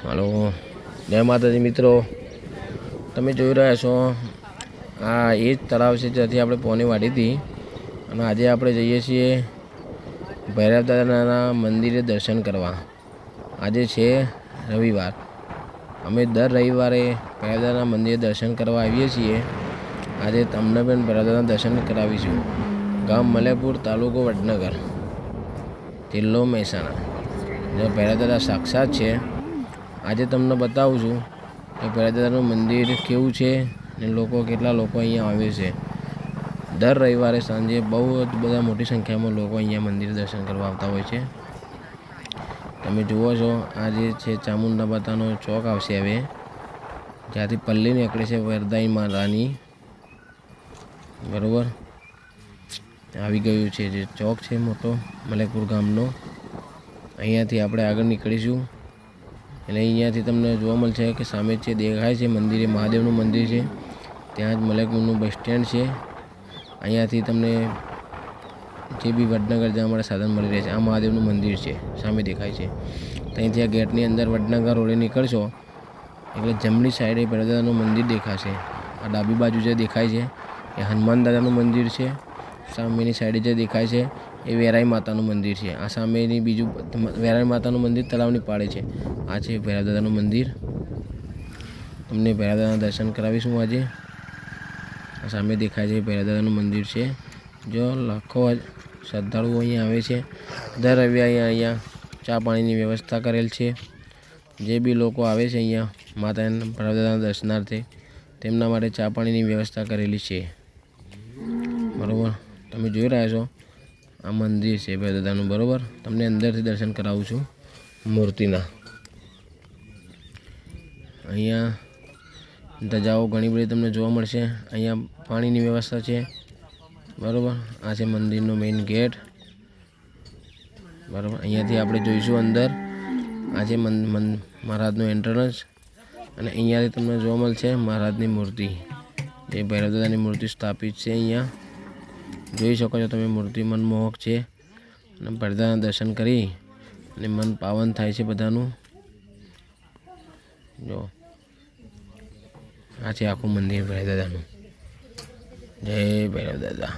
Hello, જય માતાજી મિત્રો, તમે જોઈ રહ્યા છો આ એ જ તળાવ છે જ્યાંથી આપણે પોની વાળી હતી. અને આજે આપણે જઈએ છીએ ભૈરવ દાદાના મંદિરે દર્શન કરવા. આજે છે રવિવાર. અમે દર રવિવારે ભૈરવ દાદાના મંદિરે દર્શન કરવા આવીએ છીએ. આજે તમને પણ ભૈરવ દાદાના દર્શન કરાવીશું. ગામ મલેકપુર, તાલુકો વડનગર, જિલ્લો મહેસાણા. જો ભૈરવ દાદા સાક્ષાત છે. આજે તમને બતાવું છું કે ભૈરવ દાદાનું મંદિર કેવું છે ને કેટલા લોકો અહીંયા આવે છે. દર રવિવારે સાંજે બહુ જ બધા મોટી સંખ્યામાં લોકો અહીંયા મંદિર દર્શન કરવા આવતા હોય છે. તમે જુઓ છો આ જે છે ચામુંડા માતાનો ચોક આવશે હવે, જ્યાંથી પલ્લી નીકળે છે વરદાઈ માતાની, બરાબર. આવી ગયું છે જે ચોક છે મોટો મલેકપુર ગામનો. અહીંયાથી આપણે આગળ નીકળીશું એટલે અહીંયાથી તમને જોવા મળશે કે સામે છે દેખાય છે મંદિર, મહાદેવનું મંદિર છે. ત્યાં જ મલેકપુરનું બસ સ્ટેન્ડ છે. અહીંયાથી તમને જે બી વડનગર જવા માટે સાધન મળી રહે છે. આ મહાદેવનું મંદિર છે, સામે દેખાય છે. ત્યાંથી આ ગેટની અંદર વડનગર રોડે નીકળશો એટલે જમણી સાઈડે ભૈરવ દાદાનું મંદિર દેખાશે. આ ડાબી બાજુ જે દેખાય છે એ હનુમાન દાદાનું મંદિર છે. સામેની સાઈડે જે દેખાય છે એ વેરાઈ માતાનું મંદિર છે. આ સામેની બીજું વેરાઈ માતાનું મંદિર તળાવની પાળે છે. આ છે ભૈરવ દાદાનું મંદિર. તમને ભૈરવ દાદાના દર્શન કરાવીશું આજે. આ સામે દેખાય છે ભૈરવ દાદાનું મંદિર છે. જો લાખો શ્રદ્ધાળુઓ અહીંયા આવે છે. દર રવિવારે અહીંયા ચા પાણીની વ્યવસ્થા કરેલ છે. જે બી લોકો આવે છે અહીંયા માતાના ભૈરવ દાદાના દર્શનાર્થે તેમના માટે ચા પાણીની વ્યવસ્થા કરેલી છે, બરાબર. તમે જોઈ રહ્યા છો આ મંદિર છે ભૈરવ દાદાનું, બરાબર. તમને અંદરથી દર્શન કરાવું છું મૂર્તિના. અહીંયા ધજાઓ ઘણી બધી તમને જોવા મળશે. અહીંયા પાણીની વ્યવસ્થા છે, બરાબર. આ છે મંદિરનો મેઇન ગેટ, બરાબર. અહીંયાથી આપણે જોઈશું અંદર. આ છે મહારાજનું એન્ટ્રન્સ અને અહીંયાથી તમને જોવા મળશે મહારાજની મૂર્તિ. જે ભૈરવ દાદાની મૂર્તિ સ્થાપિત છે અહીંયા જોઈ શકો છો તમે. મૂર્તિ મનમોહક છે અને ભૈરવ દાદાના દર્શન કરી અને મન પાવન થાય છે બધાનું. જો આ છે આખું મંદિર ભૈરવ દાદાનું. જય ભૈરવ દાદા.